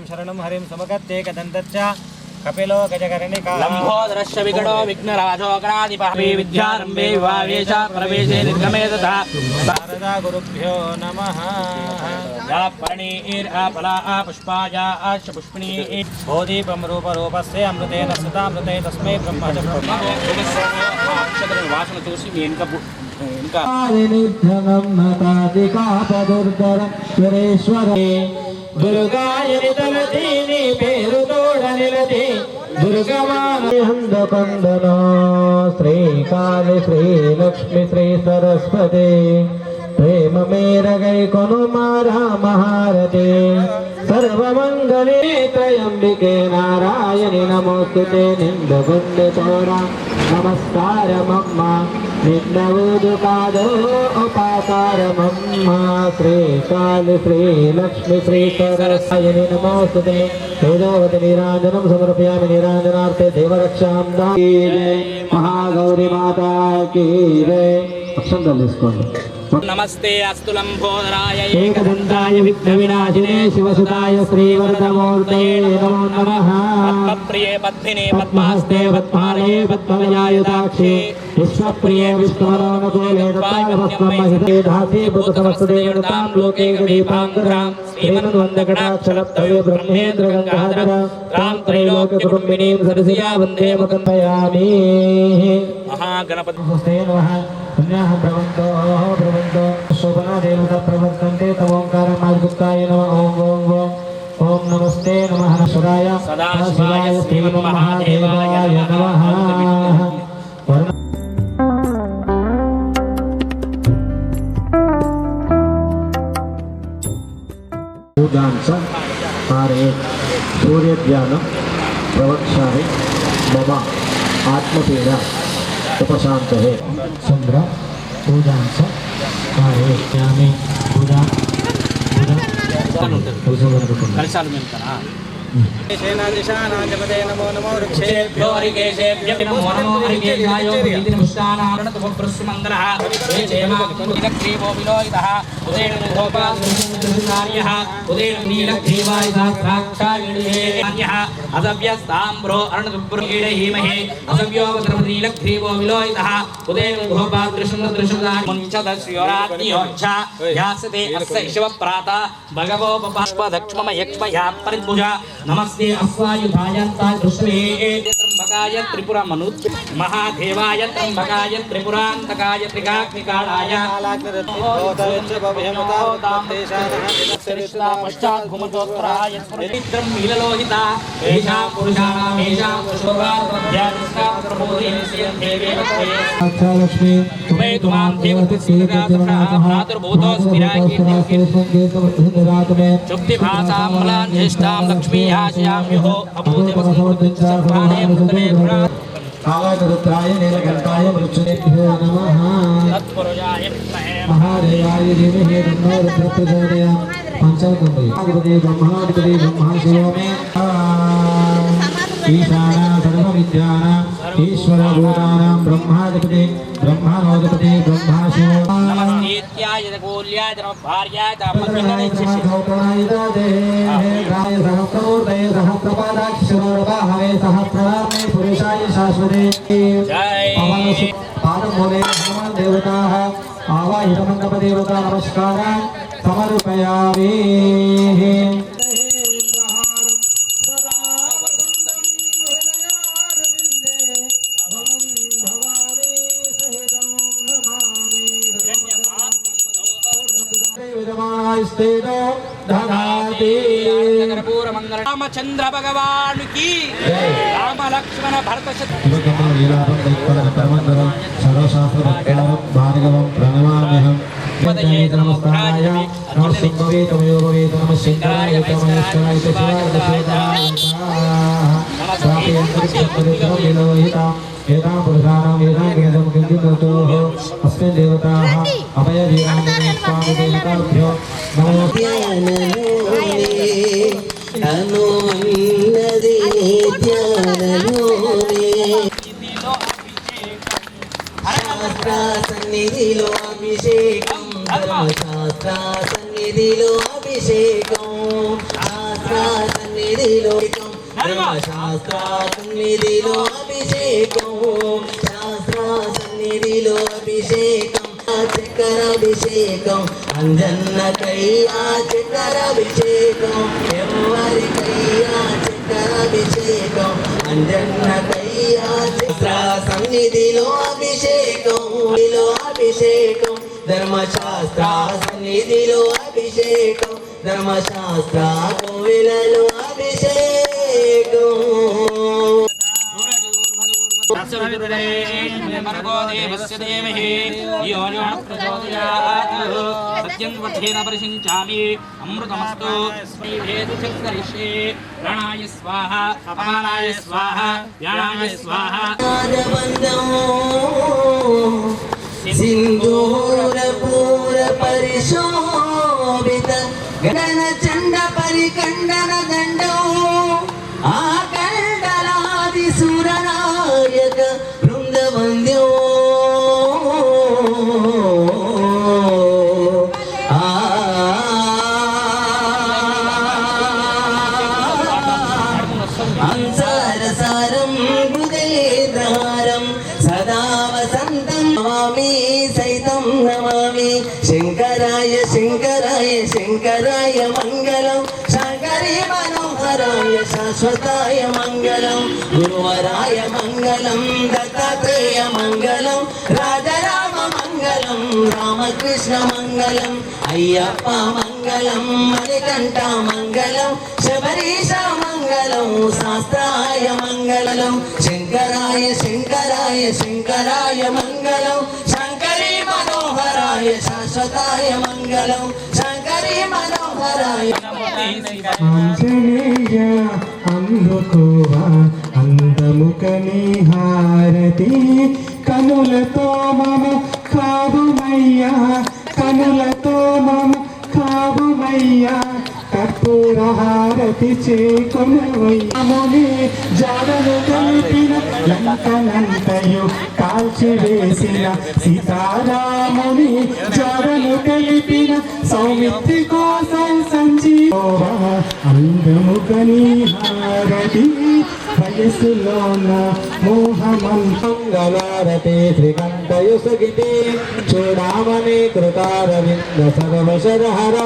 शरणं हरिं समगत्ते कदन्तच्च कपिलो गजकर्णिका लम्भोदरश्च विकटो विघ्नराजो गणाधिपः विद्यारम्भे विवाहेश प्रवेशे निर्गमे तथा शारदा गुरुभ्यो नमः। या परणीर्फला पुष्पाया अश्च पुष्पिणी बोधिपं रूपस्य अमृतेन सदामृते तस्मै ब्रह्म च ब्रह्म वासना చూసి మీ ఇంకా निधनं नतादिकापदुर्धर सुरेश्वरे दुर्गायनि तलतीनि पेरुतोड निलति दुर्गमानि हन्दकन्दना श्रीकाली श्रीलक्ष्मी श्री सरस्वती प्रेम मेरगै कोनु मारा महारते सर्वमङ्गले त्रयम्बिके नारायणि नमोस्तुते निन्दगुण्डचोरा नमस्कारमम्मा निन्दवोदुकादो उपाकारमम्मा श्रीकाली श्रीलक्ष्मी श्री सरस्वती नमोस्तुते वेदवति नीराजनं समर्पयामि नीराजनार्थे देवरक्षां दाहि महागौरी माता की जय। अक्षंतలు తీసుకోండి। नमस्ते अस्तु लंबोदराय एकदन्ताय विघ्नविनाशिने शिवसुताय श्रीवरदमूर्ते नमो नमः। पद्मप्रिये पद्मिने पद्महस्ते पद्मालये पद्मविजयुताक्षे विश्वप्रिये विष्णुमनोनुकूले तत्त्वमहिते धासी भूतसमस्तदेवतां लोके दीपाङ्करां श्रीमन्वन्दकटाक्षलब्धवे ब्रह्मेन्द्र गङ्गाधर रां त्रैलोक्यकुटुम्बिनीं सरसिया वन्दे मुकुन्दयामि। महागणपते नमः। पुण्याः भ्रवन्तो शोभना देवता प्रवर्तन्ते तमोङ्कारमार्गुक्ताय नमः। ओम नमस्ते नमः शिवाय सदाशिवाय श्रीमन्महादेवाय नमः। पूजांसा कार्ये सूर्यध्यानं प्रवक्ष्यामि मम आत्मपीडा उपशान्तये। चंद्र पूजांस कार्ये पूजा नमो नमो वृक्षेभ्यो हरिकेशेभ्यो नमो नमो हरिकेशाय पुष्पमङ्गलः नीलग्रीवो विलोहितः उदेन गोपालः उदेन नीलग्रीवायुधः साक्षात्कारः असव्यस्ताम्रो अर्णदुर्गीडहीमहे असव्यो नीलग्रीवो विलोहितः उदेन गोपालकृष्णदृशदाश्योराज्ञयोच्छा यासते अस्य शिवप्राता भगवोपपुष्पदक्ष्ममयक्ष्मया परिपूजा नमस्ते अश्वायुधायन्ता दृष्टे त्र्यम्बक त्र्यंबकाय त्रिपुरमनु महादेवाय त्र्यंबकाय त्रिपुरांतकाय त्रिकाग्निकालाय पश्चात् घुमतोत्तराय नित्रं नीललोहिता एषा पुरुषाणां एषा पुरुषोगात्मध्यादिष्टा प्रबोधिनिष्यं देवेवत्वे लक्ष्मी वै तुमां देवतिस्थितिर्भूतो स्थिराय चुक्तिभासां मलां ज्येष्ठां लक्ष्मी आश्याम्युः अभूदेवसर्वाणे मृतमे कालाग्रत्राय नीलकण्ठाय वृक्षेभ्यो नमः तत्पुरुषाय विद्महे महादेवाय धीमहि तन्नो रुद्रः प्रचोदयात् पंचमकन्धे ब्रह्माधिपति ब्रह्मा शिवो मे ईशाना सर्वविद्यानां ईश्वरभूतानां ब्रह्माधिपति ब्रह्मानोधिपति ब्रह्मा शिवो नमस्तेत्याय जगोल्याय भार्याय दाम्पत्यनिश्चिते सहस्रपादाक्षरोर्वाहवे सहस्रनामे पुरुषाय शाश्वते जय पादमूले हनुमान देवताः आवाहितमण्डपदेवता नमस्कारान् समर्पयामि रामचंद्र भगवान की राम लक्ष्मण भरत भार्गवं प्रणमाम्यहं नमस्काराय नमस्ते तमयो भवेत नमः शंकराय तमस्काराय एतां पुरुषाणां वेदां वेदं किञ्चिदतोः अस्मिन् देवताः अभयवीराञ्जनेय स्वामी देवताभ्यो नमो అనున్నది ధ్యానలోనే శాస్త్ర సన్నిధిలో అభిషేకం ధర్మశాస్త్ర సన్నిధిలో అభిషేకం శాస్త్ర సన్నిధిలో ధర్మశాస్త్ర సన్నిధిలో అభిషేకం శాస్త్ర సన్నిధిలో అభిషేకం చక్రాభిషేకం అంజన్నకయ్యా చక్రాభిషేకం ఎవరికయ్యా చక్రాభిషేకం అంజన్నకయ్యా చక్ర సన్నిధిలో అభిషేకం అభిషేకం ధర్మశాస్త్ర సన్నిధిలో అభిషేకం ధర్మశాస్త్ర కోవిలలో అభిషేకం देवस्य देमहि यो न प्रचोदयात् सत्यं वचेन परिशिञ्चामि अमृतमस्तु श्रीवेदचक्रिष्ये प्राणाय स्वाहा अपानाय स्वाहा व्यानाय स्वाहा सिंदूर पूर परिशोभित गणन चंड परिकंडन दंडो आकंडलादि सुरनायक वृंदवंद्यो अंसार सारं हृदयेन्द्रहारं सदा वसन्तं नमामि सहितं नमामि शंकराय शंकराय शंकराय मंगलम शंकरी मनोहराय शाश्वताय मंगलम गुरुवराय मंगलम दत्तात्रेय मंगलम राजाराम मंगलम रामकृष्ण मंगलम अय्यप्प मंगलम मणिकंठ मंगलम शबरीश मंगलम शास्त्राय मंगलम शंकराय शंकराय शंकराय मंगलम शंकरी मनोहराय शाश्वताय मंगलम शंकरी मनोहराय ఆంజనేయ అందుకోవా అందముకని హారతి కనులతో మమ కావుమయ్యా కనులతో మమ కావుమయ్యా కర్పూర హారతి చేకొనవయ్యముని జాడలు కలిపిన లంకనంతయు కాల్చివేసిన సీతారాముని జాడలు కలిపిన సౌమిత్రి కోసం సంజీవ అందముకని హారతి వయసులోన మోహమంగళారతి శ్రీకంఠయుసగితి చూడామణి కృతారవింద సర్వశరహర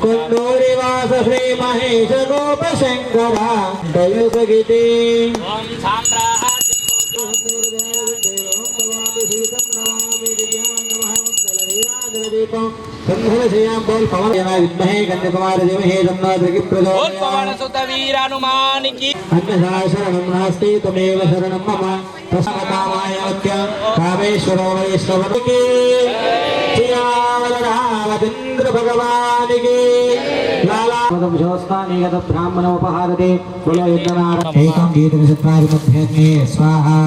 కొండూరివాస శ్రీ మహేశ గోపశంకర దయుసగితి ओम साम्राज्य कंधरजयां बोल पवन या विद्महे कन्याकुमार देवहे तन्नो दुर्गे बोल पवन प्रचोदयात् सुत वीर हनुमान की अन्यथा शरणं नास्ति त्वमेव शरणं मम तस्मकामाय वत्य कामेश्वरो वैष्णवके श्रीरामचंद्र भगवान की लाला जोस्तानिगत ब्राह्मणोपहारते बोलो यज्ञनारायण एकं गीतचत्वारि मध्ये स्वाहा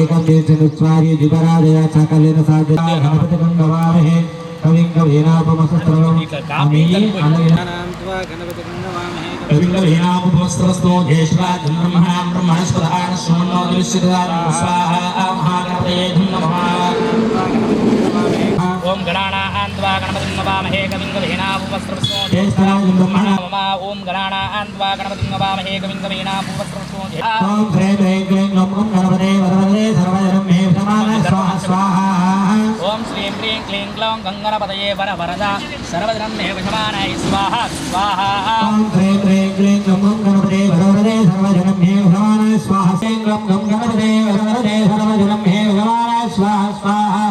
एकं गीतचत्वारि द्विपरादया चाकलेन साधना गणपति गंगवामहे कविं कवीनापमसस्त्रवं अमीनि अनयनान्त्वा गणपति गंगवामहे कविं कवीनापमसस्त्रवस्तो ज्येष्ठराजं ब्रह्मणां ब्रह्मणस्पदान श्रवणो दृश्यदान स्वाहा महागणपतये नमः ओम गणानान्त्वा गणपतिं नमामहे कविं कवीनापमसस्त्रवस्तो ज्येष्ठराजं ब्रह्मणां ओम गणानान्त्वा गणपतिं नमामहे कविं कवीनापमसस्त्रवस्तो ओम ह्रीं ह्रीं क्लीं नमो गणपते वरवरदे सर्वजनं मे प्रमाण स्वाहा स्वाहा ओम श्रीं ह्रीं क्लीं ग्लौं गंगणपतये वरवरदा सर्वजनं मे वशमानाय स्वाहा स्वाहा ओम ह्रीं ह्रीं क्लीं नमो गणपते वरवरदे सर्वजनं मे प्रमाण स्वाहा श्रीं ग्लौं गणपते वरवरदे सर्वजनं मे प्रमाण स्वाहा स्वाहा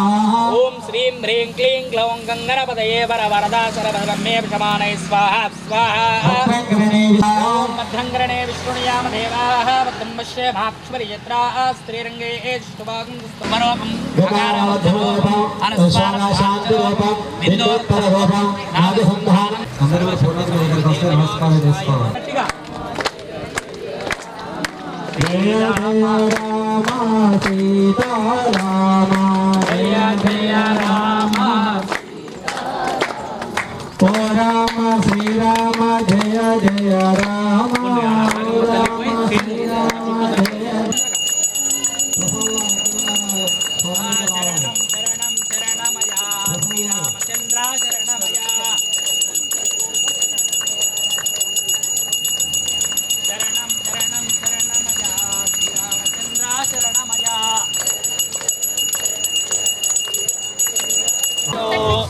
ओम श्रीं ह्रीं क्लीं ग्लौं गंगणपतये वरवरदा सर्वजनं मे वशमानाय स्वाहा स्वाहा ओम मध्यंगरणे विष्णुयाम देवाः वदं पश्य भाक्षवरि यत्रा स्त्रीरंगे एष्टवागं स्तवरोपं शांतिरूपं विद्योत्तररूपं नादसंधानं అందరూ ఫోటోలు దగ్గరికి నమస్కారం చేసుకోవాలి జయ జయ రామ సీతారామ జయ జయ రామ ఓ రామ శ్రీరామ జయ జయ రామ ఓ రామ శ్రీరామ జయ शरणं शरणमया श्रीरामचन्द्र शरणमया शरणं शरणं शरणमया श्रीरामचन्द्र शरणमया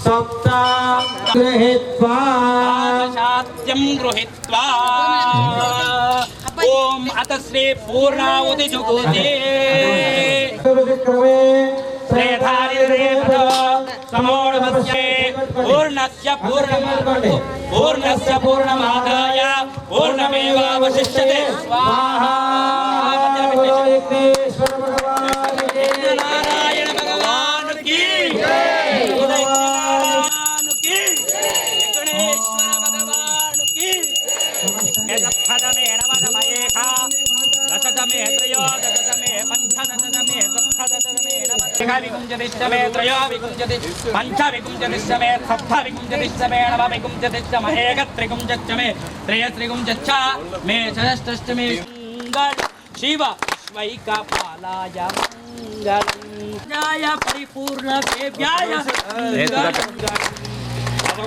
सप्ता गृहीत्वा शात्यं गृहीत्वा ॐ अत श्री पूर्णाहुति जुगुते पूर्णस्य पूर्णमादाय पूर्णमेवावशिष्यते स्वाहा नारायण भगवान की नारायण की गणेश्वर भगवान की सप्तमे नवमे दशमे त्रयोदशमे पंचदशमे सप्तदशमे नवमे त्रयोविंशतिश्च पंचविंशतिश्चमे सप्तविंशतिश्चमे नवविंशतिश्चमे एकत्रिविंशतिश्चमे त्रयस्त्रिविंशतिश्च मे षष्ठश्चमे मंगल शिव वैकपालाय मंगलम् परिपूर्ण देव्याय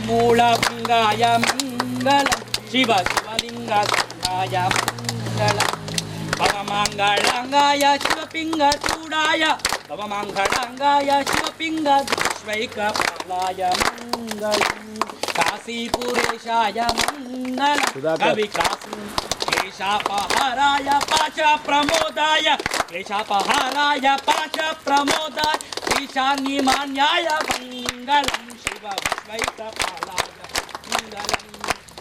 मूलभंगाय मंगलम् शिव शिवलिंगाय मंगलम् भवमंगलांगाय शिवपिंगचूडाय भवमंगलांगाय शिवपिंगद्वैकपालाय मंगलम् काशीपुरेशाय मंगलम् कविकासी केशापहाराय पाच प्रमोदाय केशापहाराय पाच प्रमोदाय ईशान्यमान्याय मंगलम् शिव विश्वैकपालाय मंगलम्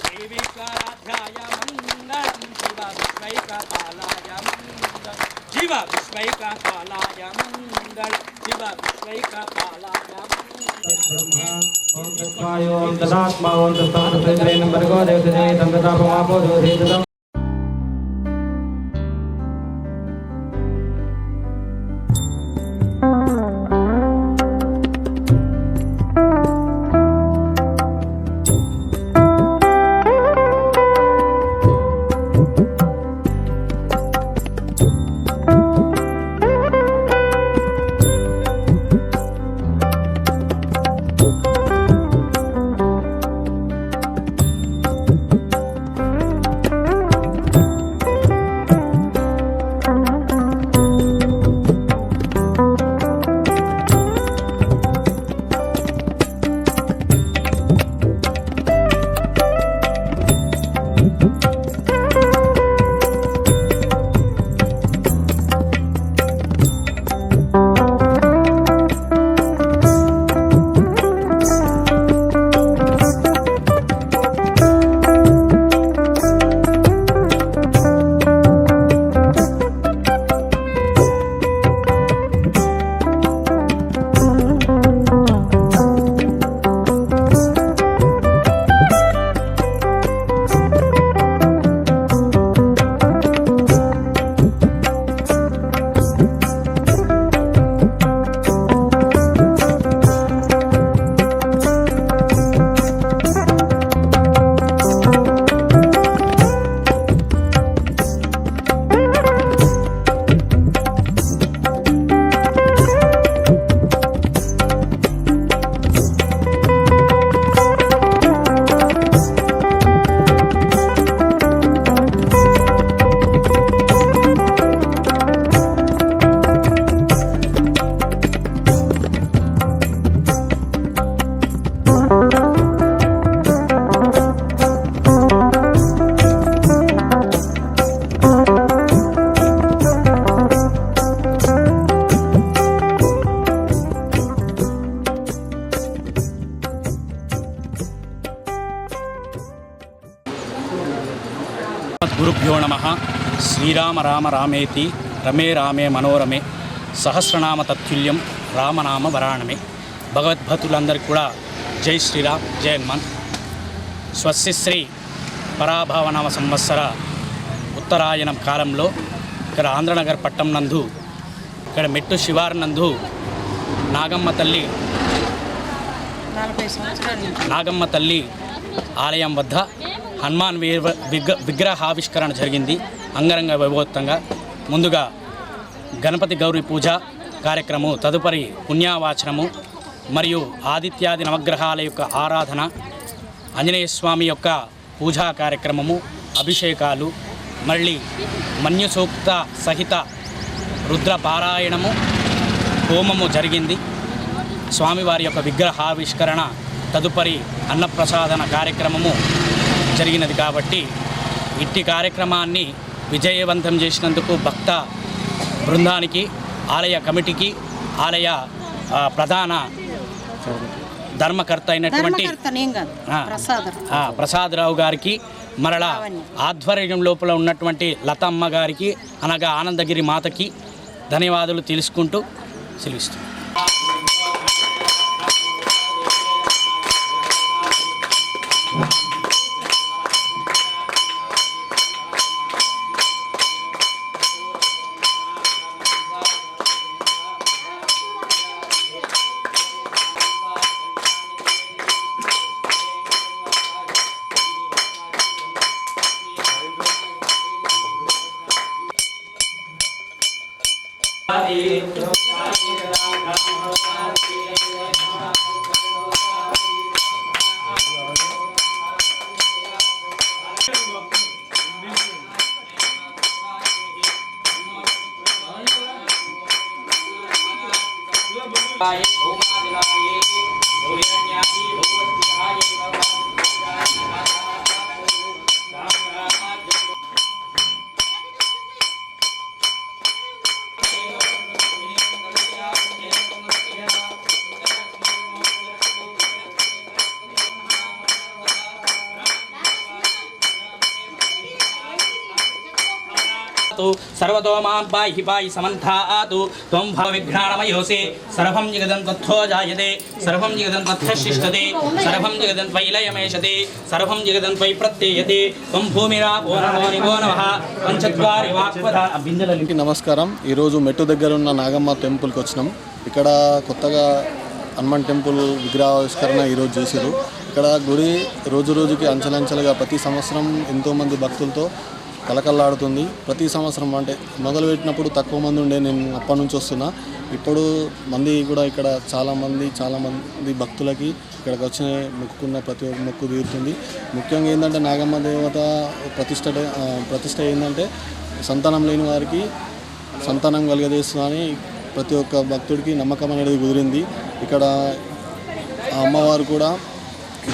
देवीकाराध्याय मंगलम् शिव विश्वैकपालाय मंगलम् शिव विश्वैकपालाय मंगलम् शिव विश्वैकपालाय मंगलम् ओम तदात्मा ओम तत्संतत्रेण भर्गो देवते तंगतापमापो ज्योतिषं శ్రీరామ రామ రామేతి రమే రామే మనోరమే సహస్రనామ తత్తుల్యం రామనామ వరాణమే. భగవద్భక్తులందరికీ కూడా జై శ్రీరామ్, జై హనుమాన్. స్వస్తిశ్రీ పరాభావనామ సంవత్సర ఉత్తరాయణం కాలంలో ఇక్కడ ఆంధ్రనగర్ పట్టణం నందు ఇక్కడ మెట్టు శివారు నందు నాగమ్మ తల్లి ఆలయం వద్ద హనుమాన్ విగ్రహావిష్కరణ జరిగింది అంగరంగ వైభవోత్తంగా. ముందుగా గణపతి గౌరీ పూజ కార్యక్రమం, తదుపరి పుణ్యావాచనము మరియు ఆదిత్యాది నవగ్రహాల యొక్క ఆరాధన, ఆంజనేయ స్వామి యొక్క పూజా కార్యక్రమము, అభిషేకాలు, మళ్ళీ మన్యుసూక్త సహిత రుద్ర పారాయణము, హోమము జరిగింది. స్వామివారి యొక్క విగ్రహావిష్కరణ తదుపరి అన్నప్రసాదన కార్యక్రమము జరిగినది. కాబట్టి ఇట్టి కార్యక్రమాన్ని విజయవంతం చేసినందుకు భక్త బృందానికి, ఆలయ కమిటీకి, ఆలయ ప్రధాన ధర్మకర్త అయినటువంటి ప్రసాదరావు గారికి, మరలా ఆధ్వర్యం లోపల ఉన్నటువంటి లతమ్మ గారికి, అనగా ఆనందగిరి మాతకి ధన్యవాదాలు తెలుసుకుంటూ సెలవిస్తున్నాను. सर्वतो मां पाहि पाहि समन्तातु त्वं भवविघ्नाणमयोऽसि सर्वं जगदं तत्थो जायते सर्वं जगदं तत्थशिष्टते सर्वं जगदं त्वयिलयमेषते सर्वं जगदं त्वयि प्रत्ययते त्वं भूमिरापो नमो निगो नमः पंचद्वारि वाक्पदा బిందెలకి నమస్కారం. ఈరోజు మెట్టు దగ్గర ఉన్న నాగమ్మ టెంపుల్కి వచ్చినాం. ఇక్కడ కొత్తగా హనుమాన్ టెంపుల్ విగ్రహావిష్కరణ ఈరోజు చేశారు. ఇక్కడ గుడి రోజు రోజుకి అంచెలంచెలుగా ప్రతి సంవత్సరం ఎంతోమంది భక్తులతో కలకల్లాడుతుంది. ప్రతి సంవత్సరం అంటే మొదలుపెట్టినప్పుడు తక్కువ మంది ఉండే, నేను అప్పటి నుంచి వస్తున్నా. ఇప్పుడు మంది కూడా ఇక్కడ చాలామంది భక్తులకి ఇక్కడికి వచ్చి మొక్కుకున్న ప్రతి ఒక్క మొక్కు తీరుతుంది. ముఖ్యంగా ఏంటంటే నాగమ్మ దేవత ప్రతిష్ట ఏంటంటే సంతానం లేని వారికి సంతానం కలుగజేస్తుందని ప్రతి ఒక్క భక్తుడికి నమ్మకం అనేది కుదిరింది. ఇక్కడ ఆ అమ్మవారు కూడా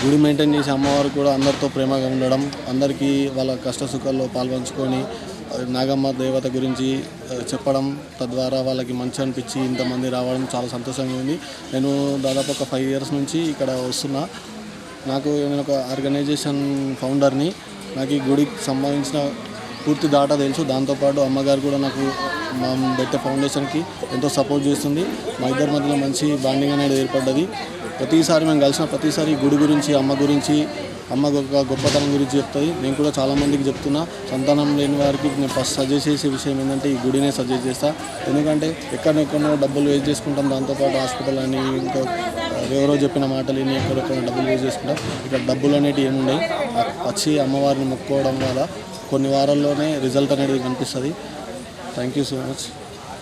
గుడి మెయింటైన్ చేసే అమ్మవారు కూడా అందరితో ప్రేమగా ఉండడం, అందరికీ వాళ్ళ కష్ట సుఖాల్లో పాల్పంచుకొని నాగమ్మ దేవత గురించి చెప్పడం, తద్వారా వాళ్ళకి మంచి అనిపించి ఇంతమంది రావడం చాలా సంతోషంగా ఉంది. నేను దాదాపు ఒక 5 years నుంచి ఇక్కడ వస్తున్నా. నేను ఒక ఆర్గనైజేషన్ ఫౌండర్ని. నాకు ఈ గుడికి సంబంధించిన పూర్తి డాటా తెలుసు. దాంతోపాటు అమ్మగారు కూడా నాకు మా బెట్ట ఫౌండేషన్కి ఎంతో సపోర్ట్ చేస్తుంది. మా ఇద్దరి మధ్యలో మంచి బాండింగ్ అనేది ఏర్పడ్డది. ప్రతిసారి మేము కలిసిన ప్రతిసారి గుడి గురించి, అమ్మ గురించి, అమ్మ గొప్పతనం గురించి చెప్తుంది. నేను కూడా చాలామందికి చెప్తున్నా. సంతానం లేని వారికి నేను ఫస్ట్ సజెస్ట్ చేసే విషయం ఏంటంటే ఈ గుడినే సజెస్ట్ చేస్తాను. ఎందుకంటే ఎక్కడెక్కడో డబ్బులు వేస్ట్ చేసుకుంటాం, దాంతోపాటు హాస్పిటల్ అని ఇంకో ఎవరో చెప్పిన మాటలు విని ఎక్కడెక్కడ డబ్బులు వేస్ట్ చేసుకుంటాం. ఇక్కడ డబ్బులు అనేవి ఏముండవు. వచ్చి అమ్మవారిని మొక్కుకోవడం వల్ల కొన్ని వారాల్లోనే రిజల్ట్ అనేది కనిపిస్తుంది. Thank you so much.